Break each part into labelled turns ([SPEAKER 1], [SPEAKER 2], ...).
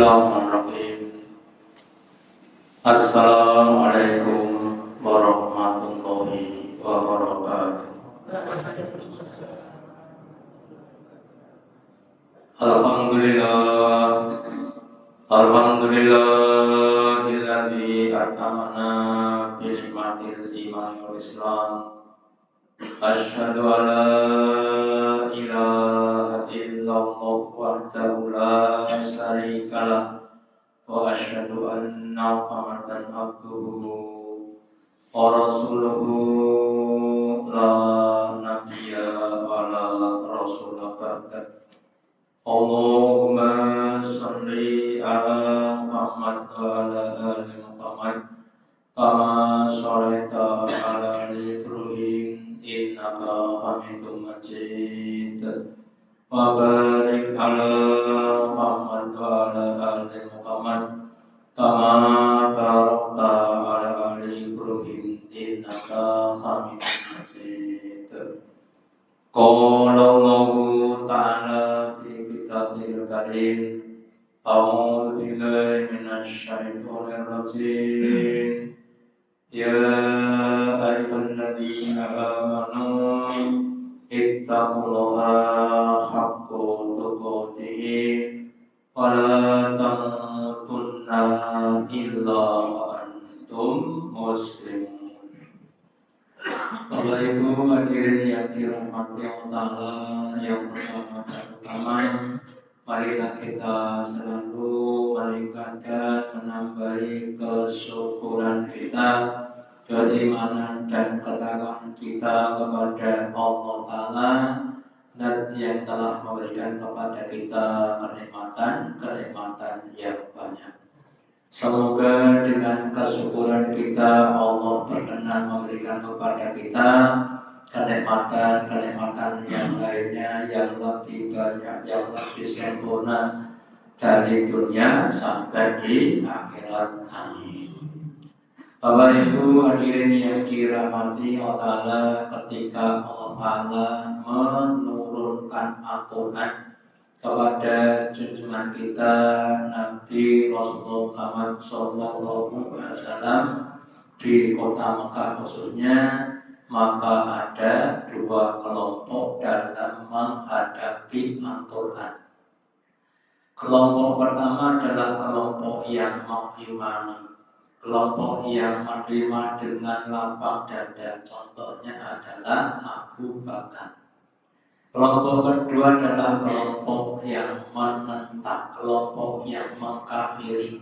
[SPEAKER 1] Bismillahirrahmanirrahim. Assalamualaikum warahmatullahi wabarakatuh. Alhamdulillah, alhamdulillahilladzi atamana bi nikmatil iman wal Islam. Asyhadu an la ilaha illallah wahdahu la syarikalah wa asyhadu anna Muhammadan abduhu wa rasuluhu la nabiyya wa la rasula ba'da. Allahumma shalli ala Muhammad wa ala ali Muhammad kama shallaita ala ali Ibrahim innaka Hamidum Majid. Wa barik ala Muhammad wa ala ali Muhammad kama barakta ala ali Ibrahim innaka Hamidum Majid. Qala Allahu ta'ala fi kitabil karim. A'udzu billahi minasy syaithanir rajim. Ya ayyuhalladzina amanu ittaqullaha haqqa tuqatih wa la tamutunna illa wa antum muslimun. Bapak Ibu hadirin yang dirahmati Allah yang pertama dan utama, marilah kita selalu meningkatkan, menambahi kesyukuran kita, keimanan dan ketakwaan kita kepada Allah Ta'ala dan yang telah memberikan kepada kita kenikmatan yang banyak. Semoga dengan kesyukuran kita Allah berkenan memberikan kepada kita kenikmatan yang lainnya yang lebih banyak, yang lebih sempurna dari dunia sampai di akhirat. Amin. Bapak Ibu hadirin yang dirahmati Allah Ta'ala, ketika Allah Ta'ala menurunkan Al-Quran kepada junjungan kita Nabi Rasulullah Muhammad SAW di kota Mekah khususnya, maka ada dua kelompok dalam menghadapi Al-Quran. Kelompok pertama adalah kelompok yang mengimani, kelompok yang menerima dengan lapang dada. Contohnya adalah Abu Bakar. Kelompok kedua adalah kelompok yang menentang, kelompok yang mengkafiri,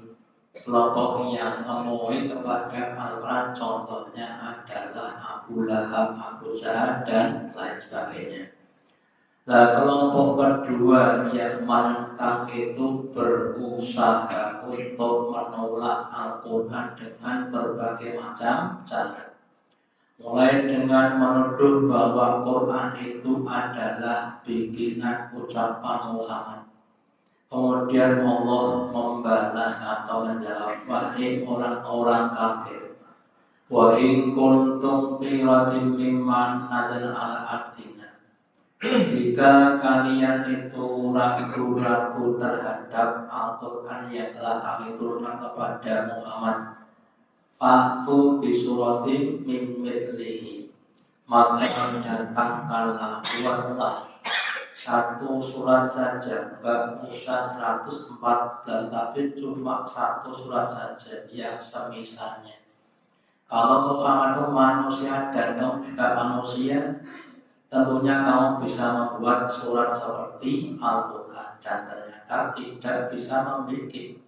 [SPEAKER 1] kelompok yang memuji kepada Al-Quran. Contohnya adalah Abu Lahab, Abu Jahal dan lain sebagainya. Nah, kelompok kedua yang menentang itu berusaha untuk menolak Al-Quran dengan berbagai macam cara. Mulai dengan menuduh bahwa Quran itu adalah bikinan ucapan Muhammad. Kemudian Allah membalas atau menjawab, wahai orang-orang kafir, wa in kuntum fi raibin mimma nazzalna ala abdina. Jika kalian itu ragu-ragu terhadap Al-Quran yang telah kami turunkan kepada Muhammad, Fa'tu bisuratin min mithlihi, maka datangkanlah, buatlah satu surat saja, enggak usah 114, tapi cuma satu surat saja yang semisalnya. Kalau Muhammad itu manusia dan kamu juga manusia, tentunya kamu bisa membuat surat seperti Al-Quran, dan ternyata tidak bisa membuat.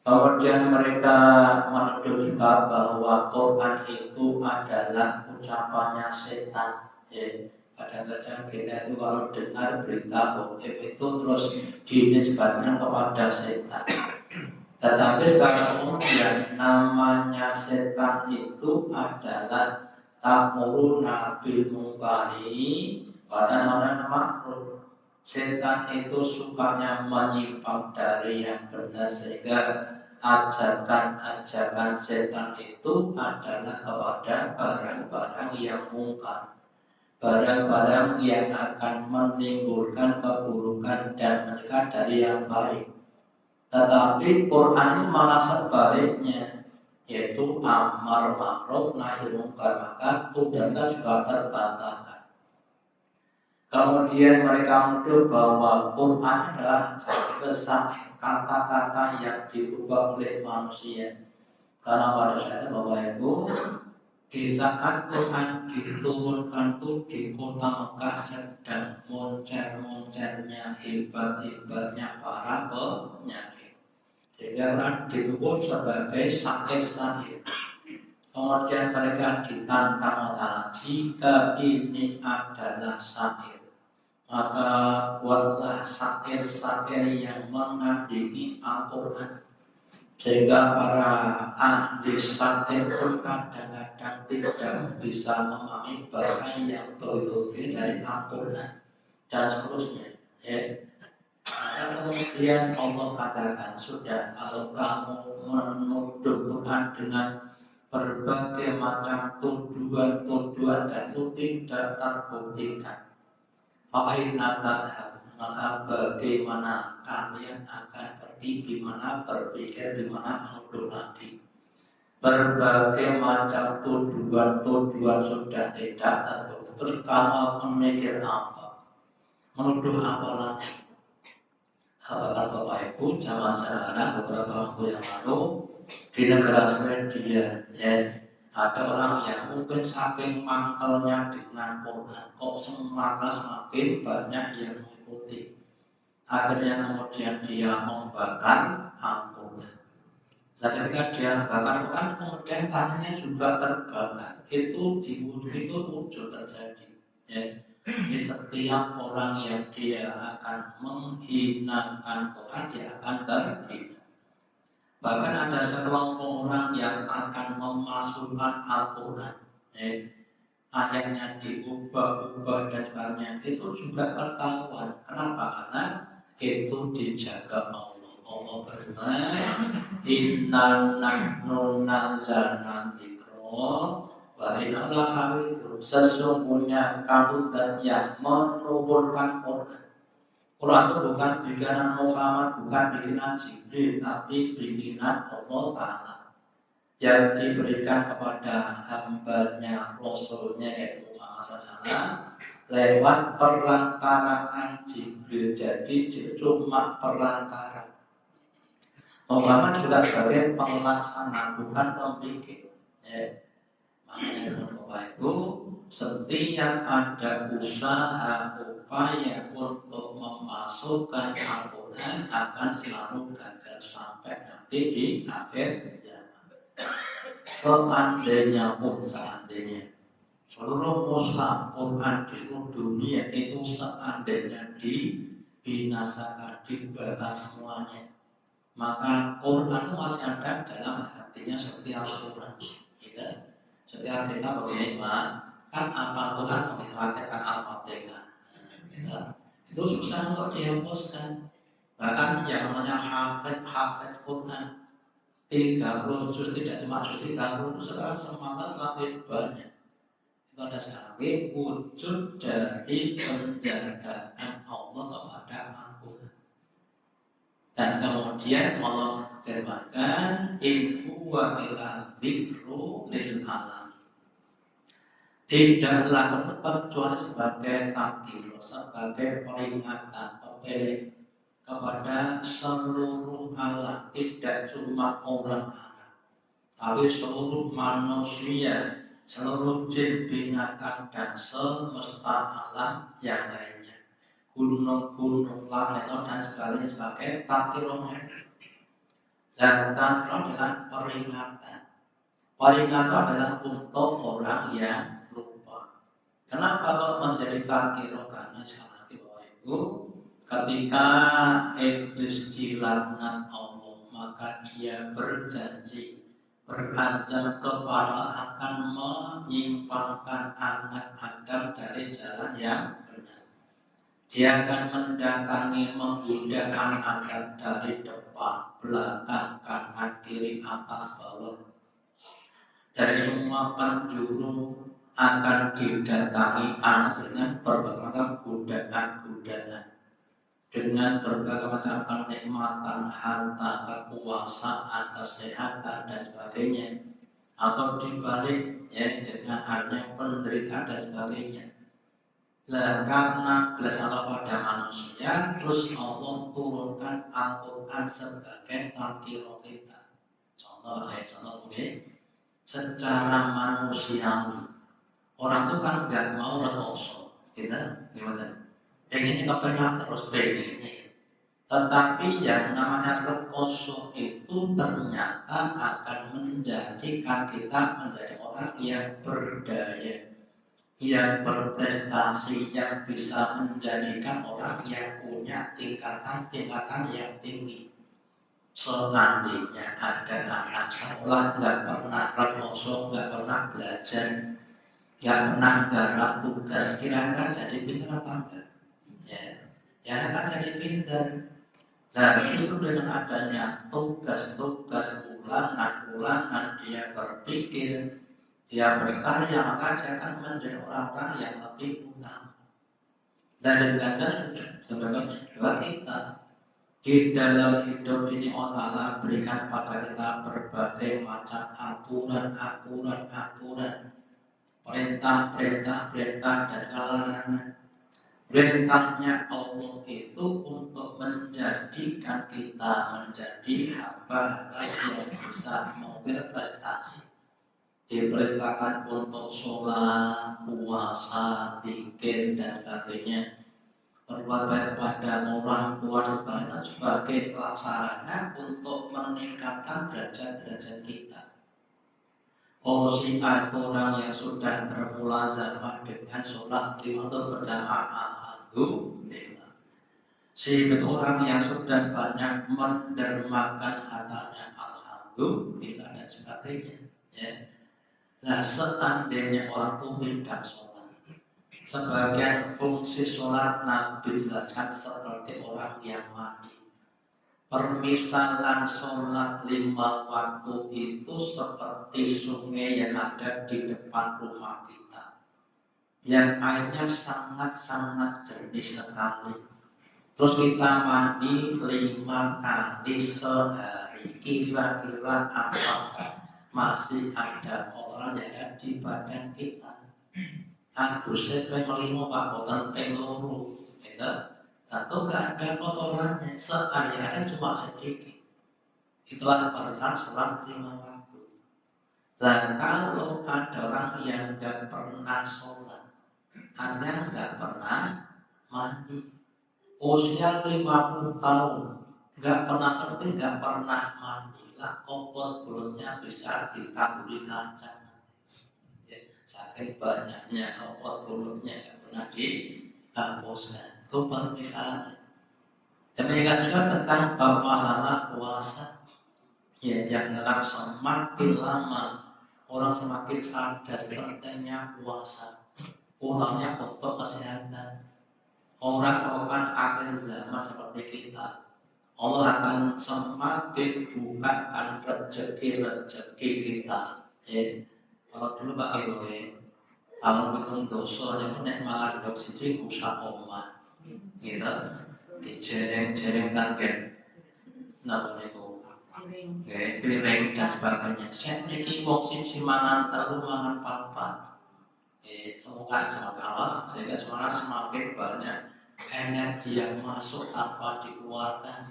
[SPEAKER 1] Kemudian mereka menuduh juga bahwa Quran itu adalah ucapannya setan. Kadang-kadang kita itu kalau dengar berita goib itu terus dinisbatkan kepada setan. Tetapi secara umum yang namanya setan itu adalah ta'muruna bil munkari wa tanhauna 'anil ma'ruf. Setan itu sukanya menyimpang dari yang benar, sehingga ajakan-ajakan setan itu adalah kepada barang-barang yang mungkar, barang-barang yang akan menimbulkan keburukan dan mencegah dari yang baik. Tetapi Quran ini malah sebaliknya, yaitu amar ma'ruf nahi munkar, maka tugasnya juga terbantahkan. Kemudian mereka menuduh bahwa Quran adalah kesan kata-kata yang diubah oleh manusia. Karena pada saat bahwa itu di saat Quran diturunkan itu di kota Mekah sedang moncer-moncernya, hebat-hebatnya para penyair. Sehingga Quran dihukum sebagai syair-syair. Kemudian mereka ditantang Allah, jika ini adalah syair, maka buatlah syair-syair yang mengandungi Al-Quran. Sehingga para ahli syair pun kadang-kadang tidak bisa memahami bahasa yang betul dari Al-Quran dan seterusnya. Ya. Kemudian Allah katakan, sudah kalau kamu menuduh Quran dengan berbagai macam tuduhan-tuduhan dan itu tidak terbuktikan, maka bagaimana kalian akan pergi, gimana berpikir, gimana menuduh lagi. Berbagai macam tuduhan-tuduhan sudah tidak terbukti. Terus kamu memikir apa? Menuduh apa lagi? Apakah Bapak Ibu zaman sekarang beberapa waktu yang lalu di negara Swedia, ya, ada orang yang mungkin saking mangkelnya dengan Quran, kok semakin banyak yang mengikuti. Akhirnya kemudian dia membakar Al-Quran. Dan ketika dia membakar Quran, kemudian tangannya juga terbakar. Itu wujud terjadi. Ya. Jadi setiap orang yang dia akan menghinakan Quran, dia akan terhina. Bahkan ada sekelompok orang yang akan memasukkan Al-Quran, ayatnya diubah-ubah dan sebagainya, itu juga ketahuan. Kenapa? Karena itu dijaga Allah. Allah berfirman, Inna nahnu nazzalna dzikra wa inna lahu, sesungguhnya kami dan yang menurunkan Quran. Quran itu bukan bikinan Muhammad, bukan bikinan Jibril, tapi bikinan Allah Ta'ala yang diberikan kepada hambanya, Rasulnya yaitu Muhammad SAW lewat perantaraan Jibril. Jadi cuma perantara. Muhammad juga sebagai pelaksana, bukan pembikin. Makanya Bapak Ibu, setiap ada usaha upaya untuk memasukkan Al-Quran akan selalu gagal sampai nanti di akhir zaman. Seandainya seluruh mushaf Quran di seluruh dunia itu seandainya dibinasakan, dibakar semuanya, maka Quran masih ada dalam hatinya setiap orang. Setiap kita bagaimana kan Al-Quran mengatakan Al-Fatihah, itu susah untuk dihapuskan. Bahkan yang namanya hafid Quran 30 juz, tidak cuma juz 30, sekarang semangat lebih banyak. Itu ada sekali wujud dari penjagaan Allah kepada Al-Quran. Dan kemudian Allah firmankan, in huwa illa dzikru lil alamin. Tidaklah kecuali sebagai takdir, sebagai peringatan, pepeling kepada seluruh alam, tidak cuma orang Arab, tapi seluruh manusia, seluruh jin, binatang, dan semesta alam yang lainnya, gunung-gunung, planet dan sebagainya, sebagai takdir. Dan takdir adalah peringatan. Peringatan adalah untuk orang yang lupa. Kenapa kok menjadi takdir? Karena sekali lagi Bapak Ibu, ketika iblis dilaknat Allah, maka dia berjanji, berazam kepada akan menyimpangkan anak Adam dari jalan yang benar. Dia akan mendatangi, menggoda anak Adam dari depan, belakang, kanan, kiri, atas, bawah. Dari semua penjuru akan didatangi anak dengan berbagai godaan-godaan. dengan berbagai macam kenikmatan, harta, kekuasaan, kesehatan dan sebagainya, atau dibalik ya dengan adanya penderitaan dan sebagainya. Nah, karena belas Allah pada manusia, terus Allah turunkan Al-Quran sebagai tafsir kita. Contoh mungkin secara manusiawi orang itu kan nggak mau rekoso, kita gimana? Pengennya kepengen terus pengennya. Tetapi yang namanya rekoso itu ternyata akan menjadikan kita menjadi orang yang berdaya, yang berprestasi, yang bisa menjadikan orang yang punya tingkatan yang tinggi. Seandainya ada anak sekolah nggak pernah rekoso, nggak pernah belajar, nggak pernah garap tugas, kira-kira jadi pintar apa enggak? Ya akan jadi pintar. Nah, itu dengan adanya tugas-tugas ulangan dia berpikir, dia berkarya, maka dia akan menjadi orang-orang yang lebih utama. Dan demikian juga kita di dalam hidup ini Allah berikan pada kita berbagai macam aturan, perintah dan larangan. Perintahnya Allah itu untuk menjadikan kita menjadi hamba yang bisa berprestasi. Diperintahkan untuk sholat, puasa, zikir dan sebagainya, berbuat baik kepada orang tua dan sebagainya sebagai sarana untuk meningkatkan derajat kita. Si orang yang sudah bermulazamah dengan sholat 5 waktu berjamaah, alhamdulillah. Si orang yang sudah banyak mendermakan hartanya, alhamdulillah dan sebagainya. Ya. Nah, seandainya orang itu tidak sholat, sebagian fungsi sholat Nabi jelaskan seperti orang yang mati. Permisalan sholat 5 waktu itu seperti sungai yang ada di depan rumah kita, yang airnya sangat-sangat jernih sekali. Terus kita mandi 5 kali sehari, kira-kira apakah masih ada orang yang ada di badan kita? Aku pengen 5 Pak, bukan pengen 2, gitu. Tentu nggak ada kotorannya, sehari-hari cuma sedikit. Itulah barisan sholat 5 waktu. Dan kalau ada orang yang nggak pernah sholat, artinya nggak pernah mandi, usia 50 tahun, nggak pernah seperti nggak pernah mandi, lah kopot perutnya bisa ditaburi kancang. Ya, saking banyaknya kopot perutnya nggak pernah dihapuskan. Itu permisalannya. Demikian juga tentang bab masalah puasa, ya, yang dalam semakin lama orang semakin sadar pentingnya puasa, ulangnya untuk kesehatan. Orang akhir zaman seperti kita, Allah akan semakin bukakan rezeki kita. Kalau dulu Pak Ibu, kalau bikin dosa, dia pun malah dok siji usaha omah. Gitu, dijereng-jereng target, namanya itu, piring dan sebagainya. Saya ini wong siji mangan telu mangan papat, semoga awas sehingga semangat semakin banyak energi yang masuk tanpa dikeluarkan,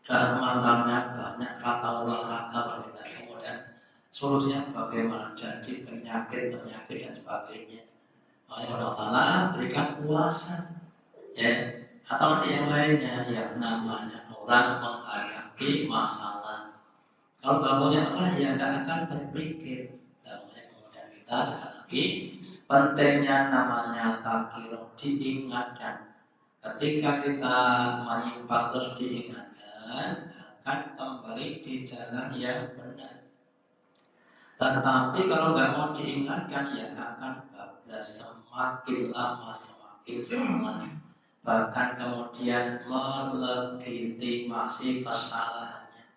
[SPEAKER 1] dan malamnya banyak kata olahraga wanita. Kemudian solusinya bagaimana? Jadi penyakit dan sebagainya. Makanya Allah berikan puasa. Ya, atau yang lainnya yang namanya orang menghadapi masalah. Kalau nggak punya masalah, ya nggak akan berpikir. Kemudian kita sekali lagi pentingnya namanya takhir diingatkan. Ketika kita menyimpang terus diingatkan, akan kembali di jalan yang benar. Tetapi kalau nggak mau diingatkan, ya akan bablas, semakin lama semakin salah. Bahkan kemudian melegitimasi kesalahannya.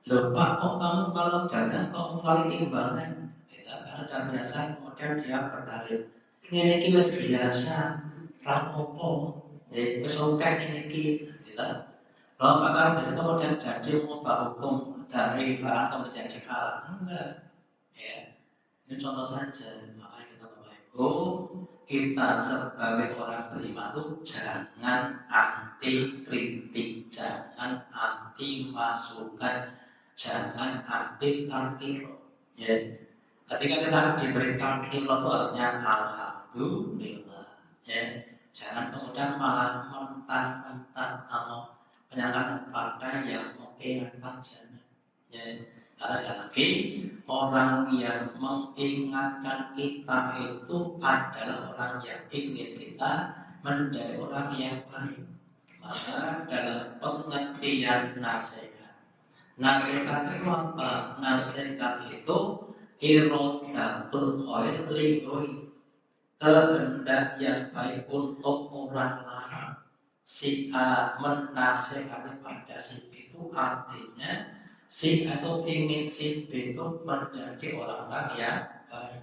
[SPEAKER 1] Loh Pak, kok kamu kalau dagang kok kali timbangan? Karena sudah biasa, kemudian dia berdalil, ini wis biasa, rapopo. Jadi kesukaan ini gitu. Kalau apakah bisa kemudian jadi mengubah hukum dari haram menjadi halal? Enggak. Ya, ini contoh saja. Makanya kita Bapak Ibu, kita sebagai orang beriman itu jangan anti kritik, jangan anti masukan, jangan anti takdir. Ya, ketika kita diberi takdir itu artinya alhamdulillah. Ya, jangan kemudian malah mentang-mentang atau menyalahkan pada yang mengingatkan jannah. Ya, ada lagi orang yang mengingatkan kita itu adalah orang yang ingin kita menjadi orang yang baik. Maka dalam pengertian nasihat, nasihat itu apa? Nasihat itu irodatul khair li'oi, kehendak yang baik untuk orang lain. Si A menasihati pada si B itu artinya si A itu ingin si B itu menjadi orang-orang yang baik.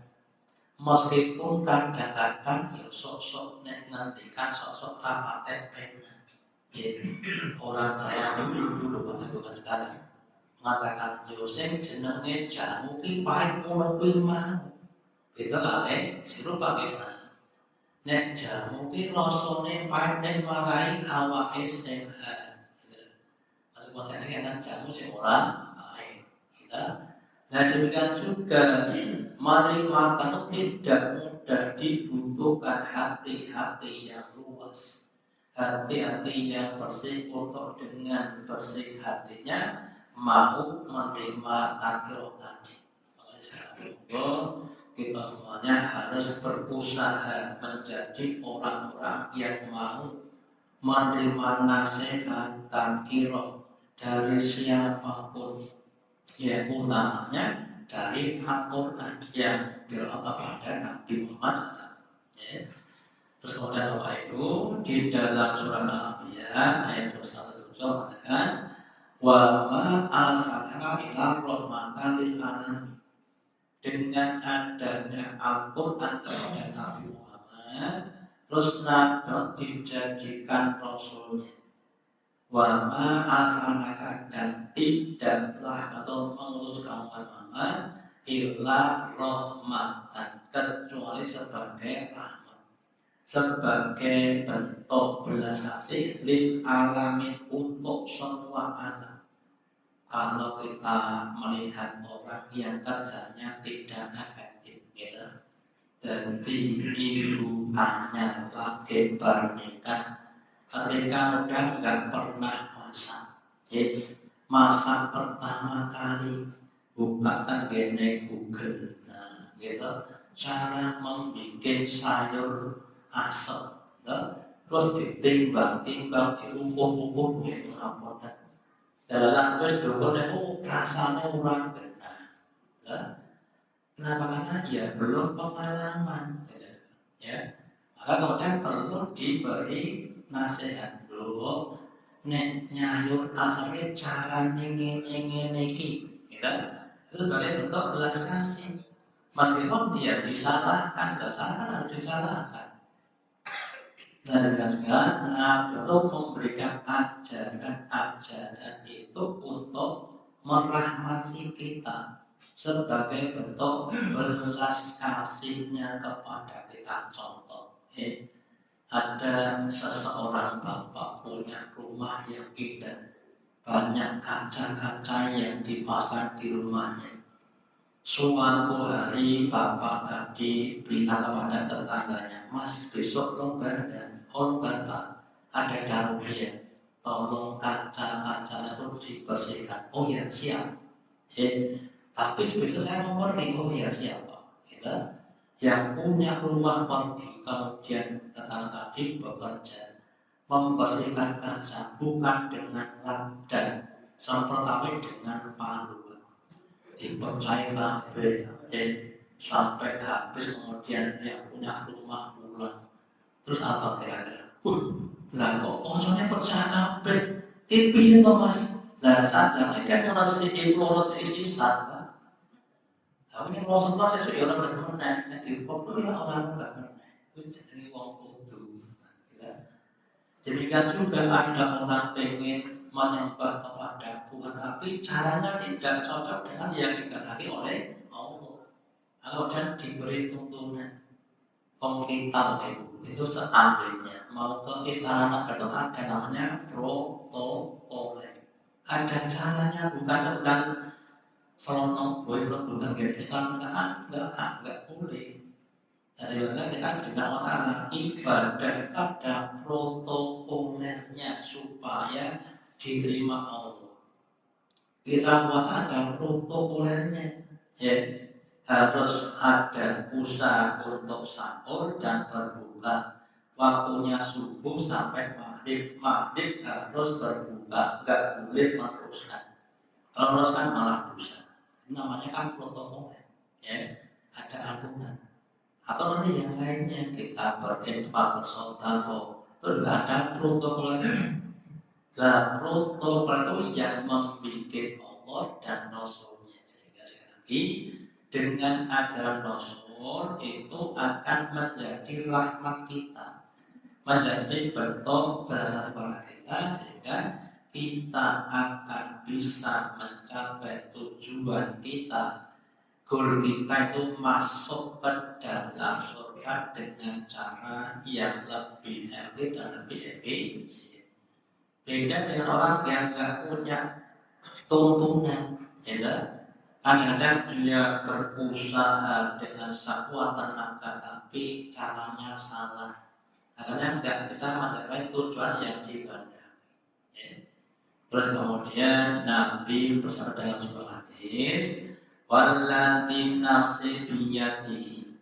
[SPEAKER 1] Meskipun kadang-kadang ya sok-sok nantikan sok-sok rapat pengen. Orang saya dulu bukan sekarang mengatakan Yosef jenenge jamu ki pahit ngono kuwi mah. Itu kali sirup bagaimana? Nek jamu ki rasane pahit nek marai awake sehat. Maksud konsepnya kan jamu sing ora pahit. Kita nah demikian juga mari makan tidak mudah dibutuhkan hati-hati yang luas, hati-hati yang bersih untuk dengan bersih hatinya mau menerima takdir tadi. Makanya sekarang kita semuanya harus berusaha menjadi orang-orang yang mau menerima nasihat takdir dari siapapun. Ya, utamanya dari Al-Quran yang dilakukan kepada Nabi Muhammad SAW. Ya. Terus kemudian Bapak Ibu di dalam surah Al-Anbiya ayat 107 mengatakan wa ma arsalnaka illa rahmatan lil alamin. Dengan adanya Al-Quran kepada Nabi Muhammad, terus Nabi dijadikan rasulnya. Wa ma arsalnaka, dan tidaklah atau mengutus kamu Muhammad illa rahmatan, kecuali sebagai rahmat, sebagai bentuk belas kasih lil alamin, untuk semua anak. Kalau kita melihat orang yang kerjanya tidak efektif gitu, dan ibu hanya lagi pernikahan, ketika udah nggak pernah masak, jadi masak pertama kali buka tangene Google, nah, gitu, cara membuat sayur asam, terus ditimbang-timbang, diukur-ukur, gitu apa? Dalam wis dukun itu rasanya orang benar, kenapa? Karena ya belum pengalaman, ya. Maka kemudian perlu diberi nasihat dulu, nek nyayur asamnya cara ngene iki, gitu. Itu sebagai bentuk belas kasih. Meskipun dia disalahkan, harus disalahkan. Dan juga perlu memberikan ajaran-ajaran itu untuk merahmati kita sebagai bentuk belas kasihnya kepada kita. Contoh, ada seseorang bapak punya rumah yang indah, banyak kaca-kaca yang dipasang di rumahnya. Suatu hari bapak tadi bilang kepada tetangganya, Mas besok longgar dan longgar Pak, ada daruria, tolong kaca-kaca itu dibersihkan. Oh ya siap. Tapi besok saya mau pergi. Oh ya siap Pak. Gitu. Yang punya rumah pergi, kemudian tetangga tadi bekerja membersihkan kaca bukan dengan lap dan seperti dengan palu. Dipercaya sampai habis, kemudian yang punya rumah pulang. Terus apa kira-kira? Lah kok kosongnya percaya kabeh? Piye to Mas? Lah sajane kan ora sithik loro sisat. Tapi nek mau setelah sesuk ya ora meneh, nek dipokok ora meneh. Kuwi jenenge wong kudu. Demikian juga ada orang pengen menyembah kepada Tuhan, tapi caranya tidak cocok dengan yang dikehendaki oleh Allah. Kemudian diberi tuntunan kita itu seandainya mau ke istana itu ada namanya protokol. Ada caranya, bukan selonong boleh bukan ke istana enggak boleh. Jadi kita dengan orang ibadah ada protokolnya supaya diterima Allah. Kita puasa ada protokolnya, ya harus ada usaha untuk sahur dan berbuka. Waktunya subuh sampai maghrib harus berbuka, enggak boleh meneruskan. Kalau meneruskan malah dosa. Ini namanya kan protokol, ya ada aturan. Atau nanti yang lainnya kita berinfak bersedekah itu juga ada protokolnya. Nah, protokol itu yang membuat Allah dan Rasulnya, sehingga sekali lagi dengan ajaran Rasul itu akan menjadi rahmat kita, menjadi bentuk berasa kepada kita, sehingga kita akan bisa mencapai tujuan kita. Goal kita itu masuk ke dalam surga dengan cara yang lebih efektif dan lebih efisien. Beda dengan orang yang tidak punya tuntunan, ya. Kadang-kadang dia berusaha dengan sekuat tenaga, tapi caranya salah. Akhirnya tidak bisa mencapai tujuan yang dikehendaki. Ya. Terus kemudian Nabi bersama dengan sebuah hadis, wallati nafsi biyadihi,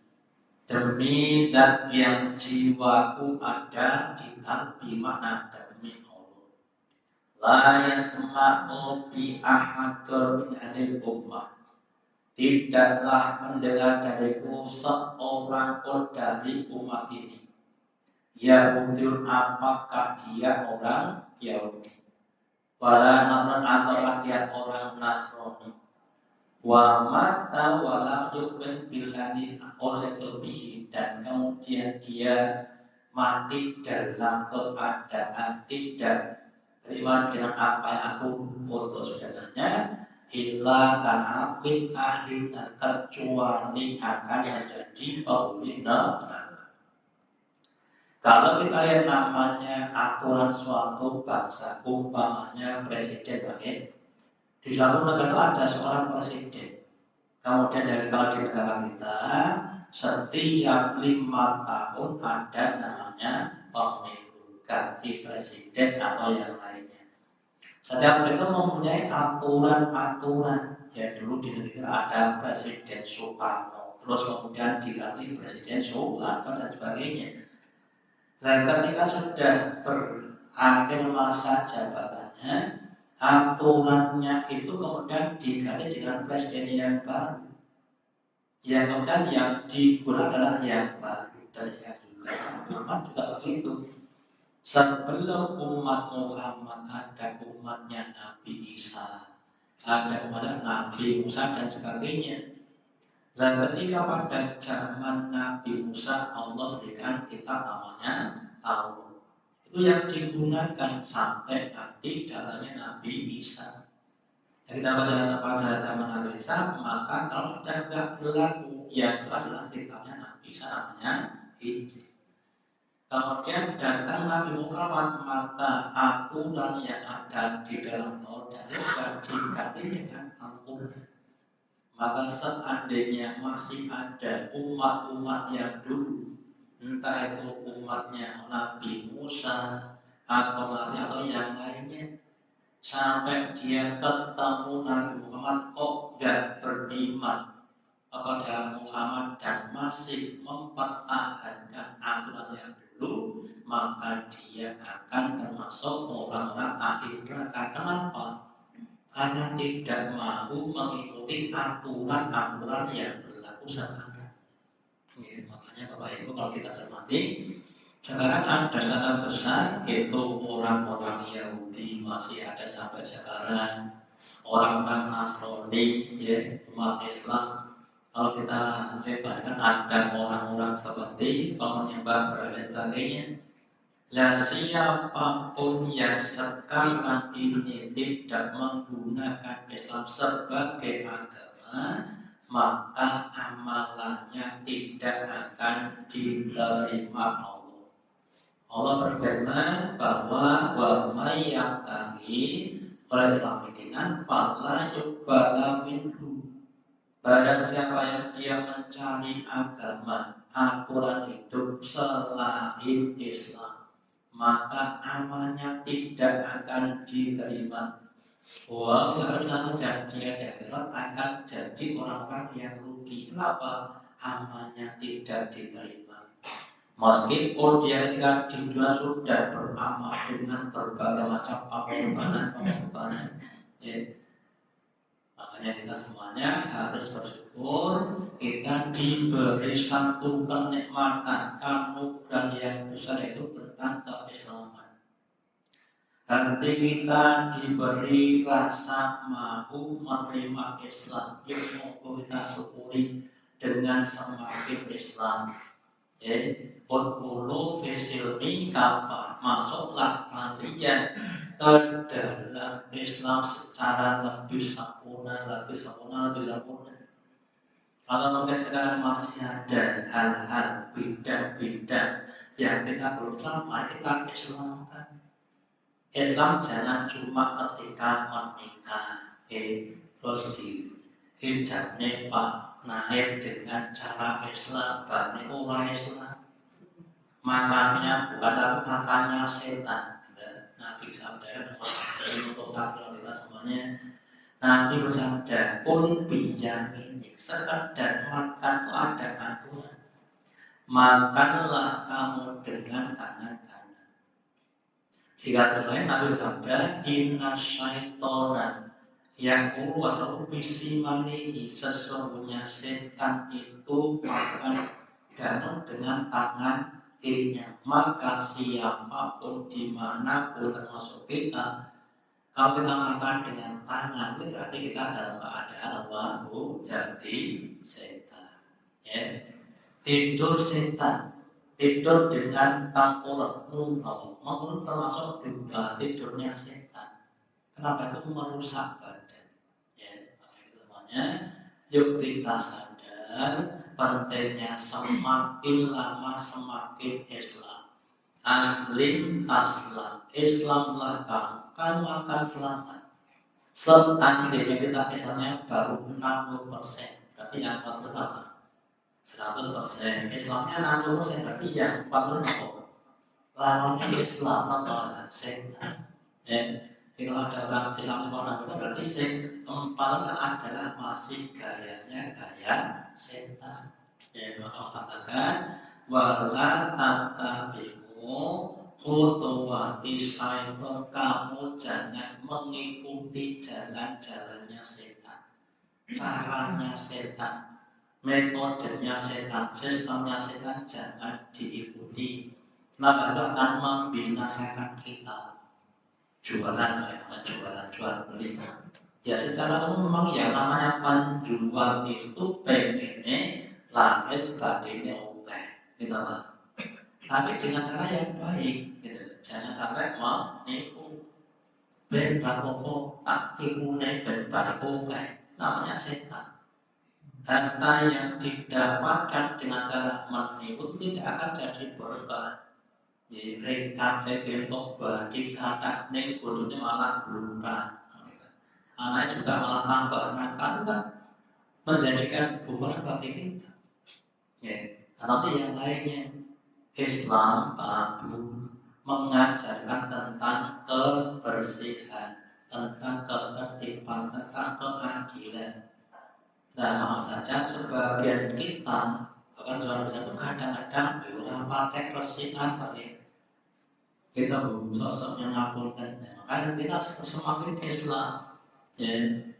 [SPEAKER 1] demi dat yang jiwaku ada di tangan makna demi Allah, la yasma'u bi ahadun min ahli ummah, tidaklah mendengar dariku seorang pun dari umat ini, Yahudi apakah dia orang Yahudi, wala nasran atau dia orang Nasrani, wa mata walam yu'min billadzi arsaltu bihi, dan kemudian dia mati dalam keadaan tidak beriman dengan apa yang aku utus dengannya, illa kana min ahli, kecuali akan menjadi penghuni neraka. Kalau kita lihat namanya aturan suatu bangsa, umpamanya presiden bagaimana? Di suatu negara ada seorang presiden. Kemudian dari kalau di negara kita setiap 5 tahun ada namanya pemilu, ganti presiden atau yang lainnya. Setiap itu mempunyai aturan-aturan. Ya dulu di negara ada Presiden Soekarno, terus kemudian diganti Presiden Soeharto dan sebagainya. Dan ketika sudah berakhir masa jabatannya, aturannya itu kemudian diganti dengan presiden yang baru. Yang kemudian yang digunakan adalah yang baru. Dan yang juga begitu. Sebelum umat Muhammad ada umatnya Nabi Isa, ada umatnya Nabi Musa dan sebagainya. Dan ketika pada zaman Nabi Musa Allah berikan kitab namanya Taurat. Itu yang digunakan sampai nanti datangnya Nabi Isa. Jadi pada zaman Nabi Isa, maka kalau sudah tidak berlaku, yang adalah kitabnya Nabi Isa namanya Injil. Kemudian datang Nabi Muhammad, maka aturan yang ada di dalam Taurat sudah diganti dengan Al-Quran. Maka seandainya masih ada umat-umat yang dulu, entah itu umatnya Nabi Musa atau yang lainnya, sampai dia ketemu Nabi Muhammad kok gak beriman kepada Muhammad dan masih mempertahankan aturan yang dulu, maka dia akan termasuk orang-orang akhir neraka. Kenapa? Karena tidak mau mengikuti aturan-aturan yang berlaku sekarang. Ya, makanya Bapak Ibu kalau kita cermati, sekarang ada sangat besar itu orang-orang Yahudi masih ada sampai sekarang, orang-orang Nasrani, ya, umat Islam. Kalau kita lebarkan ada orang-orang seperti penyembah berhala dan sebagainya. Lah siapapun yang sekarang ini tidak menggunakan Islam sebagai agama, maka amalannya tidak akan diterima Allah. Allah berfirman bahwa wa may yabtaghi oleh Islam dengan fala yuqbala minhu. Barang siapa yang dia mencari agama, aturan hidup selain Islam, maka amalnya tidak akan diterima. Wah, kalau dan dia di akhirat akan jadi orang-orang yang rugi. Kenapa? Amalnya tidak diterima. Meskipun dia ketika di dunia sudah beramal dengan berbagai macam pengorbanan, ya. Makanya kita semuanya harus bersyukur kita diberi satu kenikmatan anugerah yang besar itu tentang keislaman. Nanti kita diberi rasa mau menerima Islam, yuk kita syukuri dengan semakin Islam. Udkhulu fisilmi kapan masuklah kalian ke dalam Islam secara lebih sempurna. Kalau mungkin sekarang masih ada hal-hal bidang-bidang yang kita belum sama, kita Islamkan. Islam jangan cuma ketika menikah, terus di hijabnya Pak naik dengan cara Islam, berarti orang Islam. Makannya bukan tapi makannya setan. Nabi sabda untuk takdir kita semuanya. Nabi bersabda, pun bijamin sekedar makan itu ada aturan. Makanlah kamu dengan tangan kanan. Di kata lain Nabi bersabda, inna syaitona yang wasau bisimanihi, sesungguhnya setan itu makan ganu dengan tangan kirinya. Maka siapapun dimanapun termasuk kita, kalau kita makan dengan tangan itu berarti kita dalam keadaan wahu jadi setan. Ya. Tidur setan, tidur dengan tangkulak menurut termasuk juga tidurnya setan. Kenapa itu merusak badan? Ya, makanya yuk kita sadar pentingnya semakin lama semakin Islam. Aslim aslam, Islamlah kamu akan selamat. Seandainya kita Islamnya baru 60%, berarti yang 40 apa? 100%. Islamnya 60%, berarti yang 40%. Lawannya Islam atau setan. Kalau ada orang Islam itu berarti empat adalah masih gayanya gaya setan. Maka katakan wala tattabi'u khutuwati syaitan, kamu jangan mengikuti jalan-jalannya setan, caranya setan, metodenya setan, sistemnya setan jangan diikuti. Maka itu akan membinasakan kita. Jual beli. Ya secara umum memang yang namanya penjual itu pengennya laris badine oke, gitu lah. Tapi dengan cara yang baik, gitu. Jangan sampai menipu. Ben rapopo tak tipune ben bariko oke, namanya setan. Harta yang didapatkan dengan cara menipu tidak akan jadi berkah. Rekap untuk badi kata nih kudusnya malah berubah. Anaknya juga malah tambah nakal kan, menjadikan bumerang bagi kita. Atau yang lainnya, Islam baru mengajarkan tentang kebersihan, tentang ketertiban, tentang keadilan. Nah, maaf saja sebagian kita bahkan saudara-saudara kadang-kadang orang pakai resikan pakai kita sosoknya ngapunten. Makanya kita semakin Islam, ya,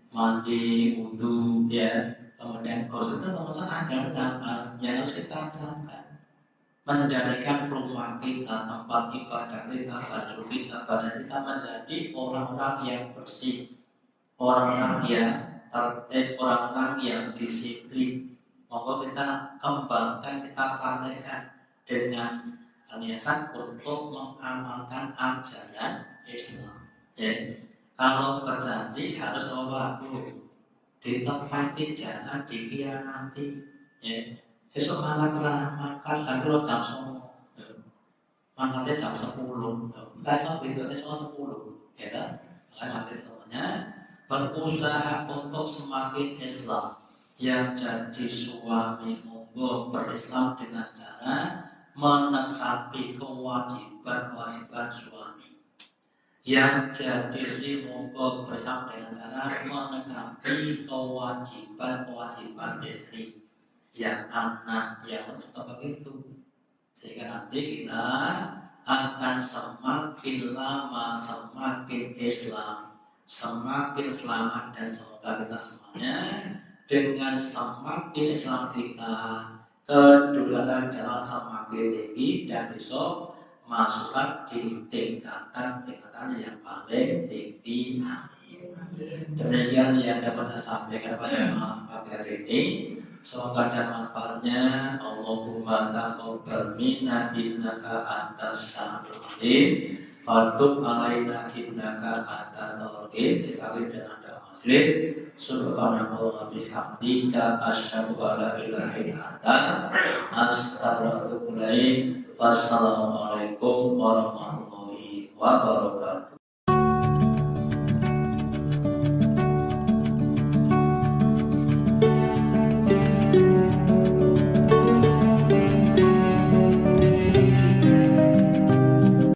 [SPEAKER 1] mandi, wudu, ya, kemudian khusus itu teman-teman ajaran yang harus kita terapkan, menjadikan rumah kita, tempat ibadah kita, baju kita, badan kita menjadi orang-orang yang bersih, orang-orang yang tertib, orang-orang yang disiplin. Maka kita kembangkan, kita praktekkan dengan niatan untuk mengamalkan ajaran Islam. Ya. Kalau berjanji harus apa? Ditepati, jangan dikhianati. Ya. Besok mangkat jam lo jam 9. Mangkatnya jam 10. Besok berikutnya jam 10. Ya kan? Makanya semuanya berusaha untuk semakin Islam. Yang jadi suami monggo berislam dengan cara menetapi kewajiban suami. Yang jadi istri monggo berislam dengan cara menetapi kewajiban istri. Yang anak yang tetap begitu, sehingga nanti kita akan semakin lama semakin Islam, semakin selamat, dan semoga kita semuanya dengan semakin Islam kita kedulatan jalan semakin tinggi dan besok masuklah di tingkatan yang paling tinggi. Demikian yang dapat saya sampaikan pada malam pagi hari ini. Semoga ada manfaatnya. Allahumma taqabbal minna innaka antas samiul alim wa tub alaina innaka antat tawwabur. Dikali dengan doa majlis. Subhanallah wa bihamdika asyhadu an la ilaha illa anta astaghfiruka wa atubu ilaik. Wassalamualaikum warahmatullahi wabarakatuh.